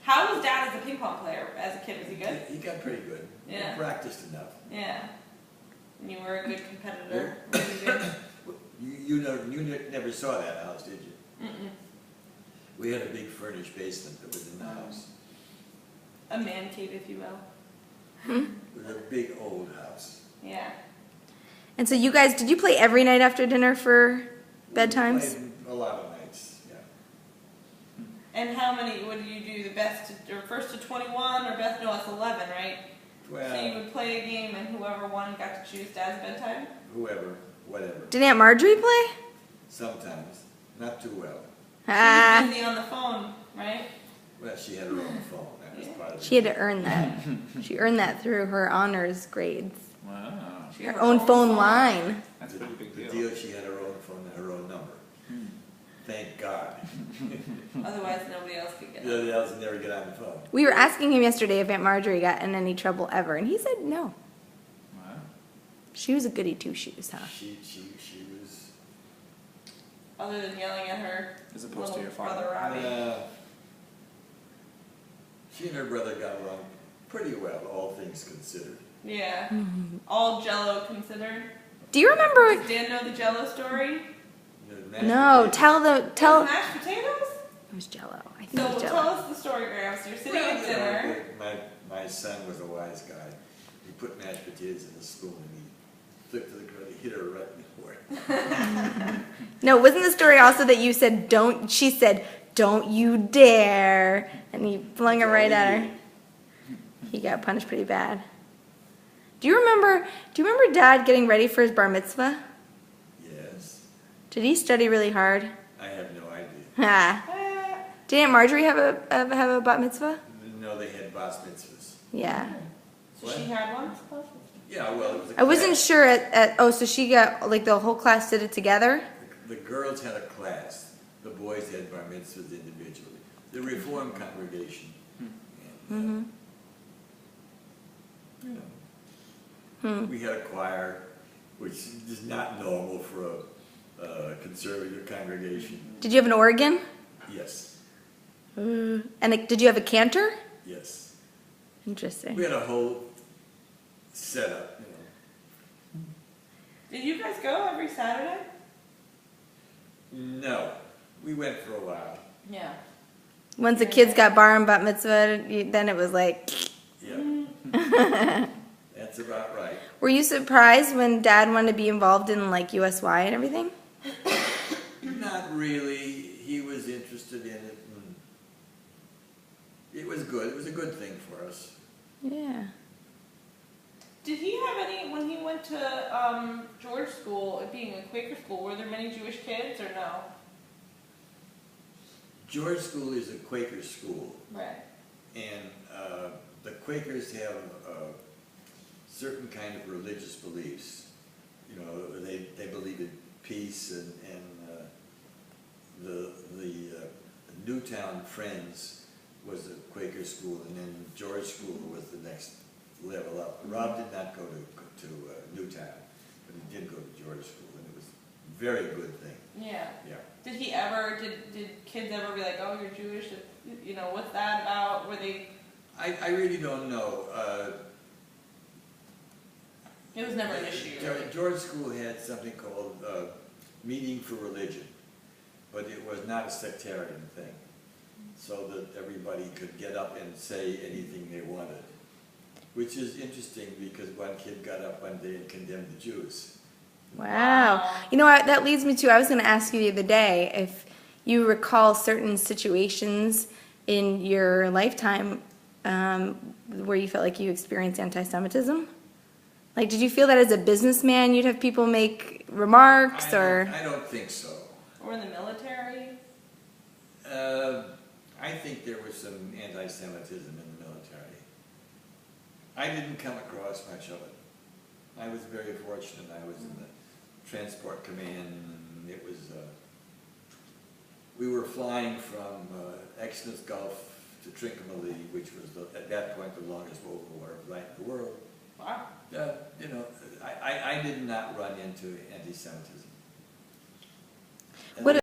How was Dad as a ping pong player as a kid? Was he good? He got pretty good. Yeah. He practiced enough. Yeah. And you were a good competitor. You never saw that house, did you? Mm-mm. We had a big furnished basement that was in the house. A man cave, if you will. It was a big old house. Yeah. And so you guys, did you play every night after dinner for bedtimes? We played a lot of nights, yeah. And how many, what did you do, the best, or first to 21, or best, no, it's 11, right? Well, So you would play a game and whoever won got to choose Dad's bedtime? whoever, whatever. Did Aunt Marjorie play? Sometimes. Not too well. She was busy on the phone, right? Well, she had her own phone. That was part of it. She had to earn that. She earned that through her honors grades. Wow. She had Her own phone line. That's a pretty big The deal. deal, she had her own phone and her own number. Thank God. Otherwise, nobody else could get it. The other else never get on the phone. We were asking him yesterday if Aunt Marjorie got in any trouble ever, and he said no. Wow. She was a goody two-shoes, huh? She was. Other than yelling at her As opposed to little your father. brother Robbie. She and her brother got along pretty well, all things considered. Yeah. All Jello considered. Do you remember? Does Dan know the Jello story? The mashed No, potatoes. Oh, mashed potatoes? It was Jello. I think So it was tell Jello. us the story, Gramps. You're sitting Well, at you dinner. know, my son was a wise guy. He put mashed potatoes in a spoon and he flipped to the ground. He hit her right in the forehead. No, wasn't the story also that you said don't? She said, "Don't you dare!" And he flung it right at her. He got punished pretty bad. Do you remember Dad getting ready for his bar mitzvah? Yes, Did he study really hard? I have no idea. Ha. Ah. Did Aunt Marjorie have a bat mitzvah? No, they had bas mitzvahs. Yeah. So she had one? Yeah, well, it was. I wasn't sure so she got, like, the whole class did it together? The girls had a class. The boys had bar mitzvahs individually. The Reform congregation. And, you know, we had a choir, which is not normal for a conservative congregation. Did you have an organ? Yes, And did you have a cantor? yes. Interesting. We had a whole setup, you know. Did you guys go every Saturday? No, we went for a while. Yeah. Once the kids got bar and bat mitzvah, then it was like... Yeah. That's about right. Were you surprised when Dad wanted to be involved in, like, USY and everything? Not really. He was interested in it. And it was good. It was a good thing for us. Yeah. Did he have any, when he went to George School, it being a Quaker school, were there many Jewish kids or no? George School is a Quaker school, Right. and the Quakers have certain kind of religious beliefs. You know, they believe in peace, and the Newtown Friends was a Quaker school, and then George School was the next level up. Rob did not go to Newtown, but he did go to George School, and it was a very good thing. Yeah. Yeah. Did he ever, did kids ever be like, oh, you're Jewish, you know, what's that about? Were they... I really don't know. It was never an issue, right? George School had something called Meeting for Religion, but it was not a sectarian thing, so that everybody could get up and say anything they wanted, which is interesting because one kid got up one day and condemned the Jews. Wow. You know what, that leads me to, I was going to ask you the other day if you recall certain situations in your lifetime where you felt like you experienced anti-Semitism? Like, did you feel that as a businessman you'd have people make remarks, or? I don't think so. Or in the military? I think there was some anti-Semitism in the military. I didn't come across much of it. I was very fortunate. I was in the Transport Command, and it was, we were flying from Exynos Gulf to Trincomalee, which was, at that point, the longest war flight in the world. Wow. You know, I did not run into anti-Semitism. What